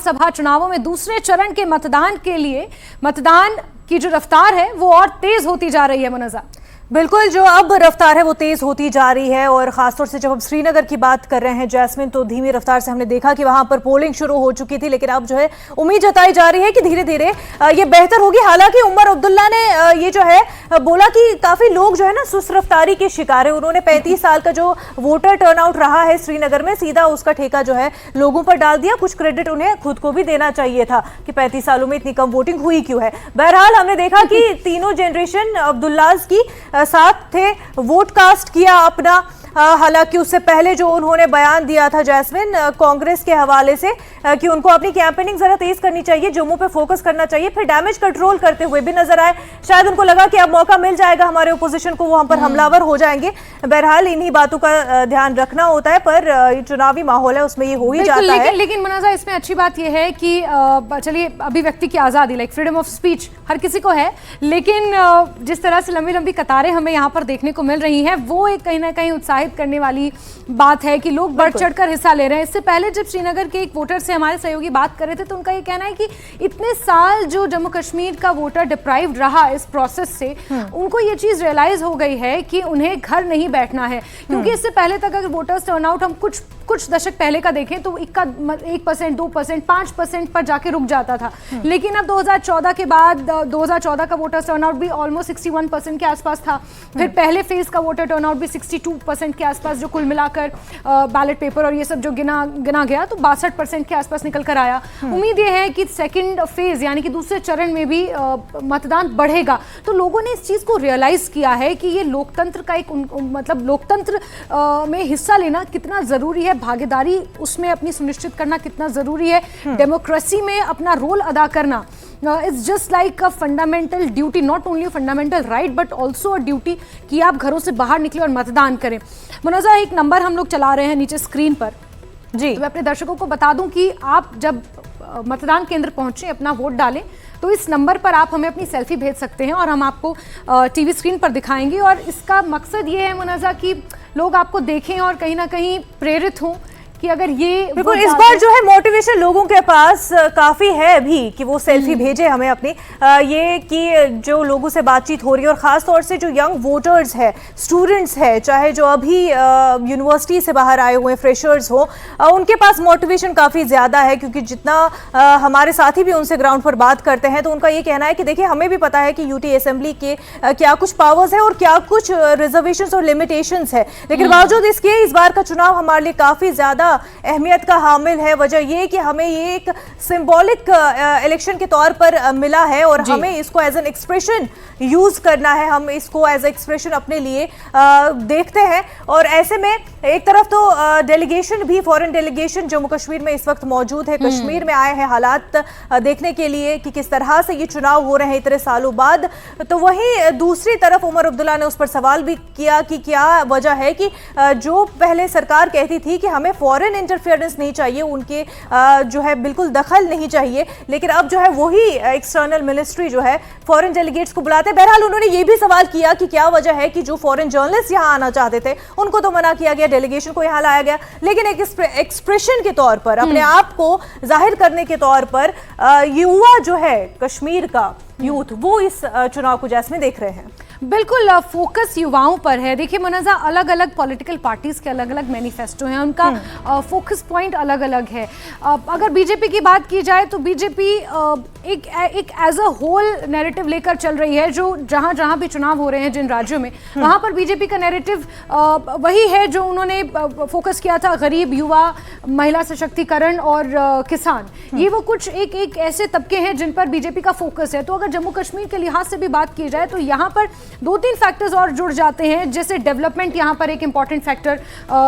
विधानसभा चुनावों में दूसरे चरण के मतदान के लिए मतदान की जो रफ्तार है वो और तेज होती जा रही है। मुनज़्ज़ा, बिल्कुल, जो अब रफ्तार है वो तेज होती जा रही है और खासतौर से जब हम श्रीनगर की बात कर रहे हैं जैस्मिन, तो धीमी रफ्तार से हमने देखा कि वहां पर पोलिंग शुरू हो चुकी थी, लेकिन अब जो है उम्मीद जताई जा रही है कि धीरे धीरे ये बेहतर होगी। हालांकि उमर अब्दुल्ला ने ये जो है बोला कि काफी लोग जो है ना सुस्त रफ्तारी के शिकार है। उन्होंने 35 साल का जो वोटर टर्नआउट रहा है श्रीनगर में, सीधा उसका ठेका जो है लोगों पर डाल दिया। कुछ क्रेडिट उन्हें खुद को भी देना चाहिए था कि 35 सालों में इतनी कम वोटिंग हुई क्यों है। बहरहाल हमने देखा कि तीनों जनरेशन अब्दुल्लाज की साथ थे, वोट कास्ट किया अपना। हालांकि उससे पहले जो उन्होंने बयान दिया था जैस्मिन कांग्रेस के हवाले से कि उनको अपनी कैंपेनिंग जरा तेज करनी चाहिए, जम्मू पे फोकस करना चाहिए, फिर डैमेज कंट्रोल करते हुए भी नजर आए। शायद उनको लगा कि अब मौका मिल जाएगा हमारे ओपोजिशन को, वो हम पर हमलावर हो जाएंगे। बहरहाल इन्हीं बातों का ध्यान रखना होता है, पर चुनावी माहौल है उसमें ये हो ही जाता है। लेकिन मुनज़्ज़ा, इसमें अच्छी बात यह है कि चलिए अभिव्यक्ति की आज़ादी, लाइक फ्रीडम ऑफ स्पीच हर किसी को है, लेकिन जिस तरह से लंबी लंबी कतारें हमें यहाँ पर देखने को मिल रही हैं वो एक कहीं ना कहीं उत्साहित करने वाली बात है कि लोग बढ़ चढ़कर हिस्सा ले रहे हैं। इससे पहले जब श्रीनगर के एक वोटर से हमारे सहयोगी बात कर रहे थे तो उनका ये कहना है कि इतने साल जो जम्मू कश्मीर का वोटर डिप्राइव्ड रहा इस प्रोसेस से, उनको ये चीज रियलाइज हो गई है कि उन्हें घर नहीं बैठना है। क्योंकि इससे पहले तक अगर वोटर्स टर्नआउट हम कुछ दशक पहले का देखें तो 1%, 2%, 5% पर जाके रुक जाता था। लेकिन अब 2014 के बाद 2014 का वोटर टर्नआउट भी ऑलमोस्ट 61% के आसपास था। फिर पहले फेज का वोटर टर्नआउट भी 62% के आसपास, जो कुल मिलाकर बैलेट पेपर और ये सब जो गिना गया तो 62% के आसपास निकल कर आया। उम्मीद ये है कि सेकंड फेज यानी कि दूसरे चरण में भी मतदान बढ़ेगा। तो लोगों ने इस चीज को रियलाइज किया है कि ये लोकतंत्र का एक मतलब लोकतंत्र में हिस्सा लेना कितना जरूरी है, भागीदारी उसमें अपनी सुनिश्चित करना कितना जरूरी है, डेमोक्रेसी में अपना रोल अदा करना it's just like a fundamental duty, not only fundamental right but also a duty कि आप घरों से बाहर निकले और मतदान करें। मुनज़्ज़ा, एक नंबर हम लोग चला रहे हैं नीचे स्क्रीन पर जी, तो मैं अपने दर्शकों को बता दूं कि आप जब मतदान केंद्र पहुंचे अपना वोट डालें तो इस नंबर पर आप हमें अपनी सेल्फी भेज सकते हैं और हम आपको टीवी स्क्रीन पर दिखाएंगे। और इसका मकसद ये है मुनज़्ज़ा कि लोग आपको देखें और कहीं ना कहीं प्रेरित हों कि अगर ये बिल्कुल इस बार जो है मोटिवेशन लोगों के पास काफी है अभी कि वो सेल्फी भेजे हमें अपनी, ये कि जो लोगों से बातचीत हो रही है और खास तौर से जो यंग वोटर्स है, स्टूडेंट्स है, चाहे जो अभी यूनिवर्सिटी से बाहर आए हुए फ्रेशर्स हो, उनके पास मोटिवेशन काफी ज्यादा है। क्योंकि जितना हमारे साथी भी उनसे ग्राउंड पर बात करते हैं तो उनका ये कहना है कि देखिए हमें भी पता है कि यूटी असेंबली के क्या कुछ पावर्स है और क्या कुछ रिजर्वेशंस और लिमिटेशंस है, लेकिन बावजूद इसके इस बार का चुनाव हमारे लिए काफी ज्यादा अहमियत का हामिल है। वजह यह कि हमें ये एक सिंबॉलिक इलेक्शन के तौर पर मिला है और हमें इसको एज एन एक्सप्रेशन यूज करना है, हम इसको एज एक्सप्रेशन अपने लिए देखते हैं। और ऐसे में एक तरफ तो डेलीगेशन भी, फॉरेन डेलीगेशन जम्मू कश्मीर में इस वक्त मौजूद है, कश्मीर में आए हैं हालात देखने के लिए कि किस तरह से ये चुनाव हो रहे हैं इतने सालों बाद। तो वहीं दूसरी तरफ उमर अब्दुल्ला ने उस पर सवाल भी किया कि क्या वजह है कि जो पहले सरकार कहती थी कि हमें फॉरेन इंटरफेरेंस नहीं चाहिए, उनके जो है बिल्कुल दखल नहीं चाहिए, लेकिन अब जो है वही एक्सटर्नल मिनिस्ट्री जो है फॉरेन डेलीगेट्स को बुलाते हैं। बहरहाल उन्होंने ये भी सवाल किया कि क्या वजह है कि जो फॉरेन जर्नलिस्ट यहाँ आना चाहते थे उनको तो मना किया गया, डेलीगेशन को यहाँ लाया गया, लेकिन एक एक्सप्रेशन के तौर पर, अपने आप को जाहिर करने के तौर पर युवा जो है कश्मीर का यूथ वो इस चुनाव को जैस्मिन देख रहे हैं। बिल्कुल, फोकस युवाओं पर है। देखिए मुनज़्ज़ा, अलग अलग पॉलिटिकल पार्टीज़ के अलग अलग मैनिफेस्टो हैं, उनका फोकस पॉइंट अलग अलग है। अगर बीजेपी की बात की जाए तो बीजेपी एक एज अ होल नैरेटिव लेकर चल रही है, जो जहाँ जहाँ भी चुनाव हो रहे हैं जिन राज्यों में वहाँ पर बीजेपी का नैरेटिव वही है जो उन्होंने फोकस किया था, गरीब, युवा, महिला सशक्तिकरण और किसान। ये वो कुछ एक ऐसे तबके हैं जिन पर बीजेपी का फोकस है। तो अगर जम्मू कश्मीर के लिहाज से भी बात की जाए तो यहाँ पर 2-3 फैक्टर्स और जुड़ जाते हैं, जैसे डेवलपमेंट यहाँ पर एक इंपॉर्टेंट फैक्टर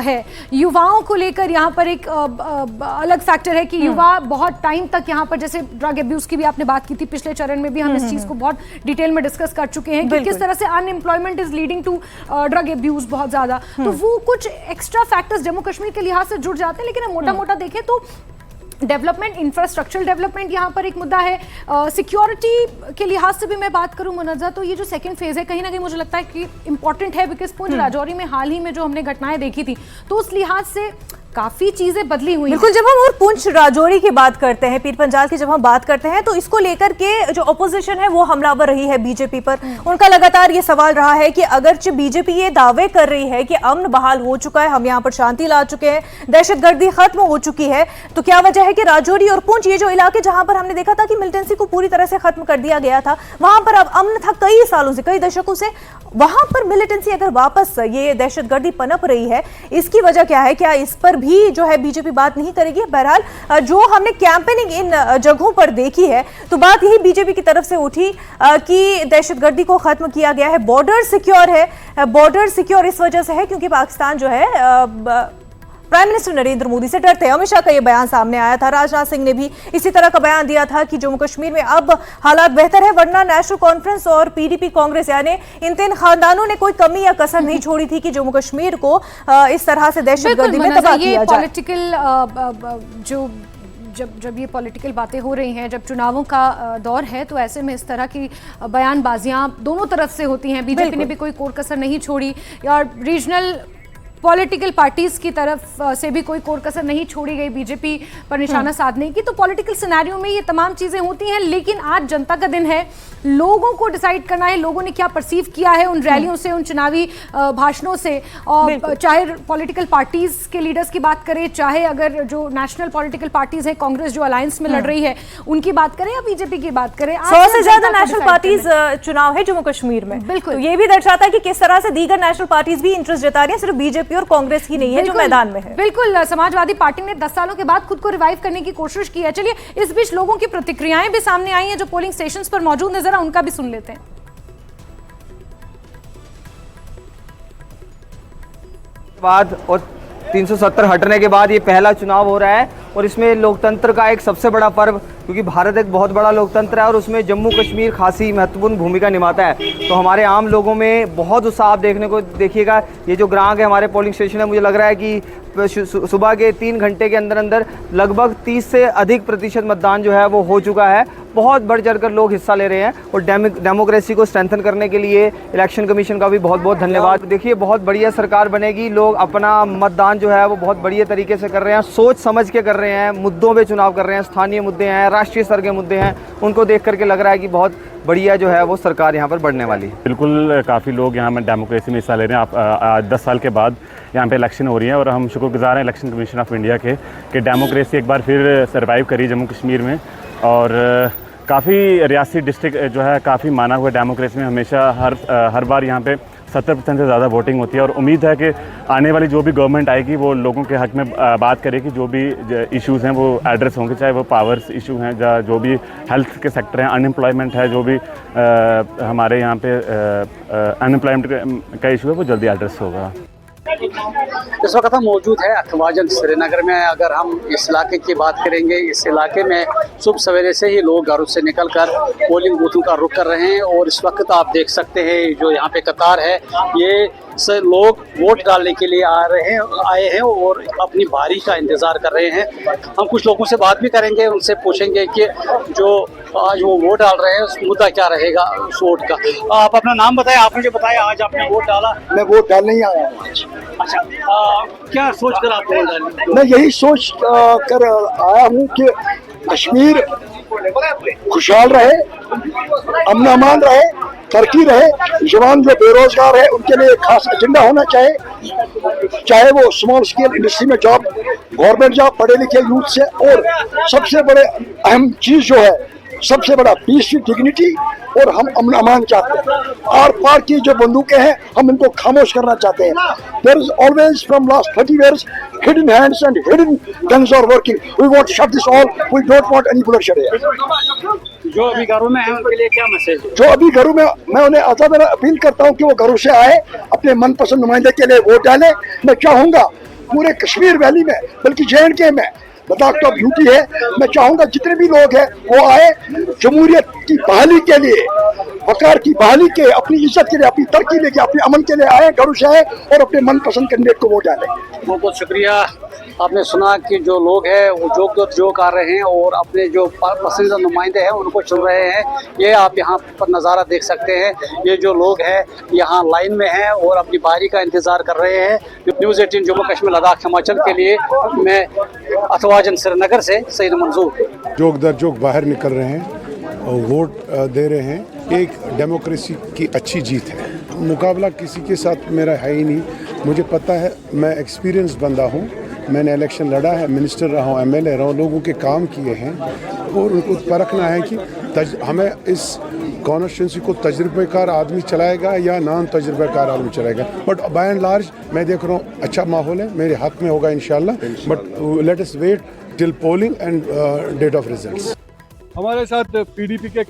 है, युवाओं को लेकर यहाँ पर एक अलग फैक्टर है कि युवा बहुत टाइम तक यहाँ पर, जैसे ड्रग एब्यूज की भी आपने बात की थी पिछले चरण में भी, हम इस चीज को बहुत डिटेल में डिस्कस कर चुके हैं कि किस तरह से unemployment is leading to drug abuse बहुत ज्यादा। तो वो कुछ एक्स्ट्रा फैक्टर्स जम्मू कश्मीर के लिहाज से जुड़ जाते हैं, लेकिन मोटा मोटा देखें तो डेवलपमेंट, इंफ्रास्ट्रक्चरल डेवलपमेंट यहाँ पर एक मुद्दा है। सिक्योरिटी के लिहाज से भी मैं बात करूँ मुनज़्ज़ा, तो ये जो सेकंड फेज है कहीं ना कहीं मुझे लगता है कि इंपॉर्टेंट है, बिकॉज पुंछ राजौरी में हाल ही में जो हमने घटनाएं देखी थी तो उस लिहाज से काफी चीजें बदली हुई हैं। बिल्कुल, जब हम और पुंछ राजौरी की बात करते हैं, पीर पंजाल की जब हम बात करते हैं, तो इसको लेकर के जो ऑपोजिशन है वो हमलावर रही है बीजेपी पर। उनका लगातार ये सवाल रहा है कि अगरचे बीजेपी ये दावे कर रही है कि अमन बहाल हो चुका है, हम यहाँ पर शांति ला चुके हैं, दहशतगर्दी खत्म हो चुकी है, तो क्या वजह है कि राजौरी और पुंछ, ये जो इलाके जहां पर हमने देखा था कि मिलिटेंसी को पूरी तरह से खत्म कर दिया गया था, वहां पर अब अमन था कई सालों से, कई दशकों से, वहां पर मिलिटेंसी अगर वापस ये दहशतगर्दी पनप रही है, इसकी वजह क्या है? क्या इस पर भी जो है बीजेपी बात नहीं करेगी? बहरहाल जो हमने कैंपेनिंग इन जगहों पर देखी है, तो बात यही बीजेपी की तरफ से उठी कि दहशतगर्दी को खत्म किया गया है, बॉर्डर सिक्योर है। बॉर्डर सिक्योर इस वजह से है क्योंकि पाकिस्तान जो है प्राइम मिनिस्टर नरेंद्र मोदी से डरते हैं, हमेशा का ये बयान सामने आया था। राजनाथ सिंह ने भी इसी तरह का बयान दिया था कि जम्मू कश्मीर में अब हालात बेहतर है, वरना नेशनल कॉन्फ्रेंस और पीडीपी कांग्रेस यानी इन तीन खानदानों ने कोई कमी या कसर नहीं छोड़ी थी कि जम्मू कश्मीर को इस तरह से दहशतगर्दी में तबाह किया जाए। पॉलिटिकल जो जब ये पॉलिटिकल बातें हो रही हैं, जब चुनावों का दौर है, तो ऐसे में इस तरह की बयानबाजियां दोनों तरफ से होती हैं। बीजेपी ने भी कोई कोर कसर नहीं छोड़ी और रीजनल पॉलिटिकल पार्टीज की तरफ से भी कोई कोर कसर नहीं छोड़ी गई बीजेपी पर निशाना साधने की। तो पॉलिटिकल सिनेरियो में ये तमाम चीजें होती हैं, लेकिन आज जनता का दिन है, लोगों को डिसाइड करना है लोगों ने क्या परसीव किया है उन रैलियों से, उन चुनावी भाषणों से। और चाहे पॉलिटिकल पार्टीज के लीडर्स की बात करें, चाहे अगर जो नेशनल पॉलिटिकल पार्टीज है, कांग्रेस जो अलायंस में लड़ रही है उनकी बात करें या बीजेपी की बात करें, 100 से ज्यादा नेशनल पार्टीज चुनाव है जम्मू कश्मीर में। बिल्कुल, तो ये भी दर्शाता है कि किस तरह से दीगर नेशनल पार्टीज भी इंटरेस्ट जता रही है, सिर्फ बीजेपी और कांग्रेस ही नहीं है जो मैदान में है। बिल्कुल, समाजवादी पार्टी ने 10 सालों के बाद खुद को रिवाइव करने की कोशिश की है। चलिए, इस बीच लोगों की प्रतिक्रियाएं भी सामने आई हैं जो पोलिंग स्टेशंस पर मौजूद नजर आ, उनका भी सुन लेते हैं। बाद और 370 हटने के बाद ये पहला चुनाव हो रहा है और इसमें लोकतंत्र का एक सबसे बड़ा पर्व, क्योंकि भारत एक बहुत बड़ा लोकतंत्र है और उसमें जम्मू कश्मीर खासी महत्वपूर्ण भूमिका निभाता है। तो हमारे आम लोगों में बहुत उत्साह आप देखने को देखिएगा। ये जो ग्राहक है हमारे पोलिंग स्टेशन है, मुझे लग रहा है कि सुबह के 3 घंटे के अंदर अंदर लगभग 30 से अधिक प्रतिशत मतदान जो है वो हो चुका है। बहुत बढ़ चढ़कर लोग हिस्सा ले रहे हैं और डेमोक्रेसी को स्ट्रेंथन करने के लिए इलेक्शन कमीशन का भी बहुत बहुत धन्यवाद। देखिए, बहुत बढ़िया सरकार बनेगी, लोग अपना मतदान जो है वो बहुत बढ़िया तरीके से कर रहे हैं, सोच समझ के कर रहे हैं, मुद्दों पे चुनाव कर रहे हैं, स्थानीय मुद्दे हैं, राष्ट्रीय स्तर के मुद्दे हैं, उनको देख करके लग रहा है कि बहुत बढ़िया जो है वो सरकार यहाँ पर बढ़ने वाली है। बिल्कुल, काफ़ी लोग यहाँ में डेमोक्रेसी में हिस्सा ले रहे हैं। आज 10 साल के बाद यहाँ पे इलेक्शन हो रही है और हम शुक्रगुजार हैं इलेक्शन कमीशन ऑफ इंडिया के कि डेमोक्रेसी एक बार फिर सर्वाइव करी जम्मू कश्मीर में। और काफ़ी रियासी डिस्ट्रिक्ट जो है काफ़ी माना हुआ डेमोक्रेसी में, हमेशा हर बार यहाँ पे 70% से ज़्यादा वोटिंग होती है और उम्मीद है कि आने वाली जो भी गवर्नमेंट आएगी वो लोगों के हक में बात करेगी, जो भी इश्यूज़ हैं वो एड्रेस होंगे, चाहे वो पावर्स इशू हैं, जो भी हेल्थ के सेक्टर हैं, अनएम्प्लॉयमेंट है, जो भी हमारे यहाँ पे अनएम्प्लॉयमेंट का इशू है वो जल्दी एड्रेस होगा। इस वक्त हम मौजूद है अखवाजन श्रीनगर में। अगर हम इस इलाके की बात करेंगे, इस इलाके में सुबह सवेरे से ही लोग घरों से निकलकर पोलिंग बूथों का रुख कर रहे हैं और इस वक्त आप देख सकते हैं जो यहाँ पे कतार है, ये से लोग वोट डालने के लिए आए हैं और अपनी बारी का इंतज़ार कर रहे हैं। हम कुछ लोगों से बात भी करेंगे, उनसे पूछेंगे कि जो आज वो वोट डाल रहे हैं उस मुद्दा क्या रहेगा उस वोट का। आप अपना नाम बताएं। आपने जो बताया आज आपने वोट डाला। मैं वोट डालने ही आया हूँ आज। अच्छा, क्या सोच कर आप वोट डाले? मैं यही सोच कर आया हूँ कि कश्मीर खुशहाल रहे, अमन अमान रहे, तरक्की रहे, जवान जो बेरोजगार है उनके लिए एक खास एजेंडा होना चाहिए, चाहे वो स्मॉल स्केल इंडस्ट्री में जॉब, गवर्नमेंट जॉब, पढ़े लिखे यूथ से, और सबसे बड़े अहम चीज जो है, सबसे बड़ा पीस की डिग्निटी, और हम अमन अमान चाहते हैं। आर पार की जो बंदूकें हैं हम इनको खामोश करना चाहते हैं। There is always from last 30 years hidden hands and hidden guns are working. We want to shut this all. We don't want any bloodshed here. जो अभी घरों में है उनके लिए क्या मैसेज है? जो अभी घरों में, मैं उन्हें आजादाना अपील करता हूं कि वो घरों से आए, अपने मनपसंद नुमाइंदे के लिए वोट डालें। मैं चाहूंगा पूरे कश्मीर वैली में, बल्कि JNK में लद्दाख तो ब्यूटी है, मैं चाहूंगा जितने भी लोग हैं वो आए, जमहूरियत की बहाली के लिए वकार की बहाली के, अपनी इज्जत के लिए, अपनी तरक्की लेके, अपने अमन के लिए आए, घरों से आए और अपने मनपसंद कैंडिडेट को वोट डालें। बहुत बहुत शुक्रिया। आपने सुना कि जो लोग हैं वो जो कर रहे हैं और अपने जो पसंदीदा नुमाइंदे हैं उनको चुन रहे हैं। ये आप यहाँ पर नज़ारा देख सकते हैं। ये जो लोग हैं यहाँ लाइन में हैं और अपनी बारी का इंतज़ार कर रहे हैं। न्यूज़ 18 जम्मू कश्मीर लद्दाख हिमाचल के लिए मैं अथवाजन श्रीनगर से सईद मंजूर। जोक दर जोक बाहर निकल रहे हैं और वोट दे रहे हैं। एक डेमोक्रेसी की अच्छी जीत है। मुकाबला किसी के साथ मेरा है ही नहीं। मुझे पता है, मैं एक्सपीरियंस बंदा हूँ, मैंने इलेक्शन लड़ा है, मिनिस्टर रहा हूँ, एमएलए रहा हूँ, लोगों के काम किए हैं और उनको परखना है कि हमें इस कॉन्स्टिट्यूंसी को तजुर्बेकार आदमी चलाएगा या नॉन तजुर्बेकार आदमी चलाएगा। बट बाय एंड लार्ज मैं देख रहा हूँ अच्छा माहौल है, मेरे हक में होगा इंशाल्लाह। But let us wait till polling and date of results. हमारे साथ पीडीपी के